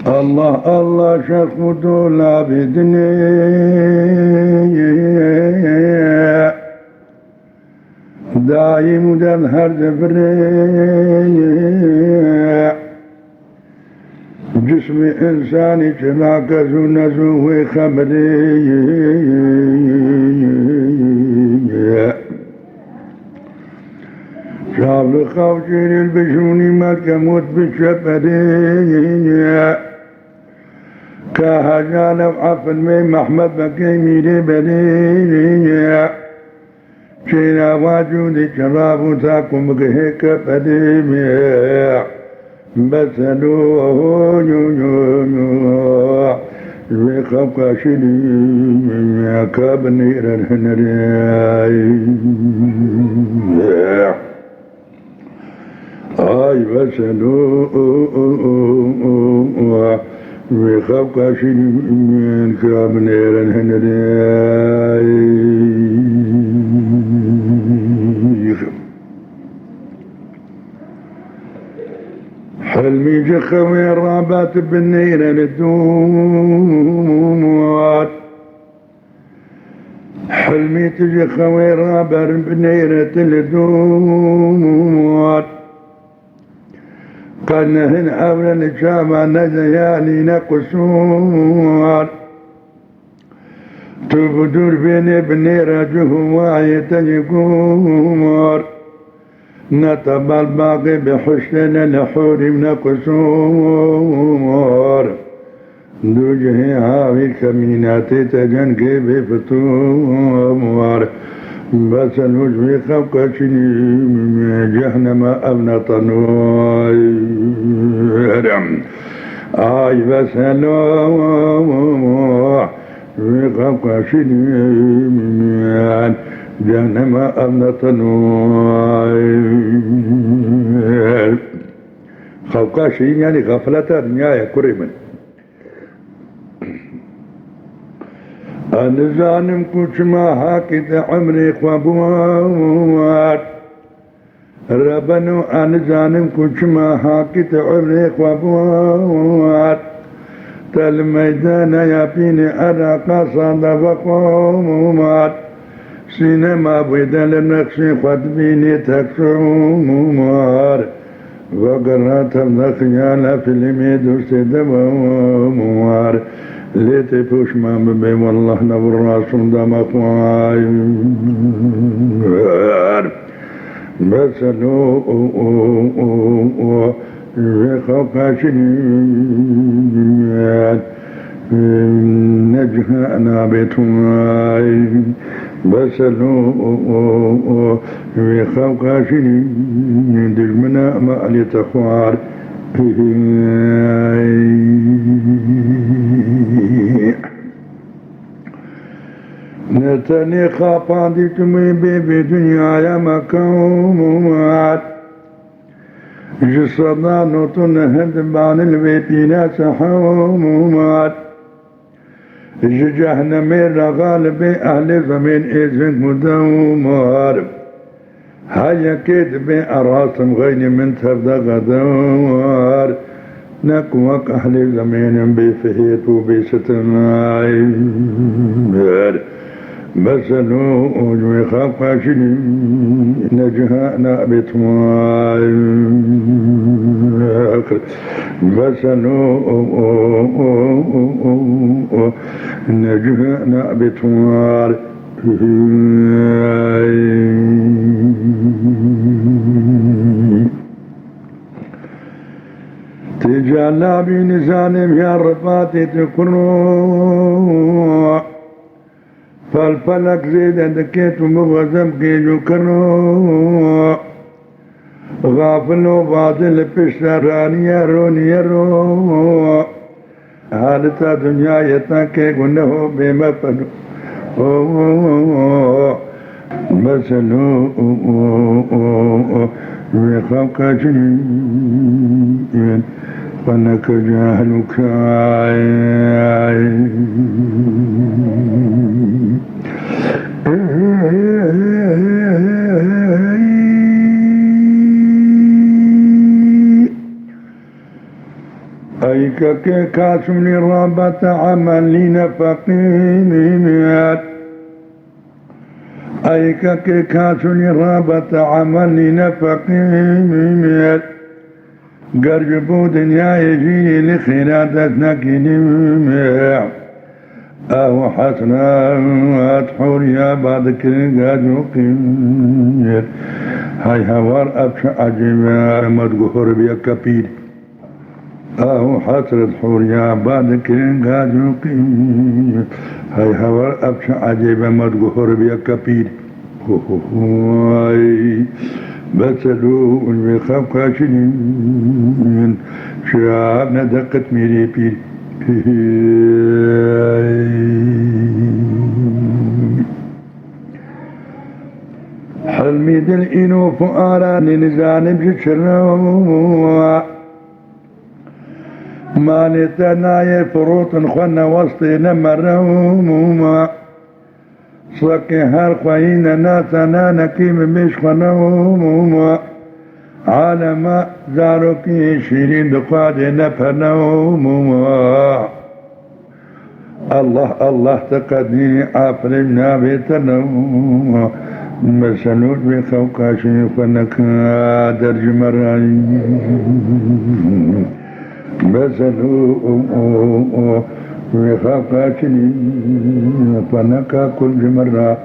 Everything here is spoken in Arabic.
الله الله شخص العبدني دايم دلهر جبري جسم إنساني شلاك نزوه خبري شاب خوشير البشوني ما كموت بالشبري كهجال وعفن من محمد بكي ميري بري شينا واجودي شراب وتاكم بهيك بديمي بسلوه بخبك شدي كابني الهنري اي بسلوه بخبك شدي كابني الهنري حلمي جخوي الرابات بالنيرة للدومات حلمي تجخوي الرابات بالنيرة للدومات قالنا هن حول الجامع نزياني نقصوات تبدور بيني بالنيرة جهواي تجقومات نطب الباقي بحسن الحور من قصور دوجه هاوي كمينات تجنكي بفتور بس الوجه خبك شني جهنم أبنى طنور آي بس الوجه خبك شني جهنم أبنة نور خوقاشي يعني غفلة نهاية كريما أنا زانم كوش ما هاكد عمري خوابوات ربنو أنا زانم كوش ما هاكد عمري خوابوات تل ميدان يابيني أراقا صاد وقومات سينما بدل النقش خطبيني تكسومار وقرات الخيال فيلمي دوست دمومار ليتي فوش ما ببي والله نور راسم دم اخواي بس لو خوقاشني نجها أنا بيتواي بسلو في خوقاشني دجمنا ما ألي تخوار نتني خاپاندي تمي بي دنيا يا مكومات جسدنا نوتن هندبان البيتنا سحومات جهنم الغالب أهل زمين إذن مدومار هيا كيد بأراسم غيني من تبدا غدوار نكوك أهل زمين بفهيت وبستماي بسلو أجوي خفاشني نجهانا بتماي بسلو نجهانا بتمار تجعلنا بنزانم يا رفاتي تكرو فالفلك زيد دكيت ومغزم كيجو كرو غافل وباطل بشراني يروني يرو حالتا دنیا يتاكي قنه بمفنو مسلو بخلق جنين فنك جاهلك أيك كاسم لرابة عملين فقيمات أيك كاسم لرابة عملين فقيمات قرب دنيا يجيني لخيرات نكيني أو حسنات حوريا بعد كل قاد وقيمات هاي هوار أبشع عجيبا مدقهر بيا كبير أو حسرة حوريا بعد كل قاد وقيمات هاي هوار أبشع عجيبا مدقهر بيا كبير بسلو بخاف كاشنين شعبنا دقت ميري بير حلمي دل إنو فؤاراني نزانب جشروا ما نتناي فروط خوانا وسطينا مروا صكي هر خوينا ناسنا نكيم مش خوانا عالم زاروكي شيرين دقادي نفنوم الله الله تقدني عفرمنا بيتنوم مسلوت بخوكاشي فنك درج مراي مسلوت بخوكاشي فنك كل مرة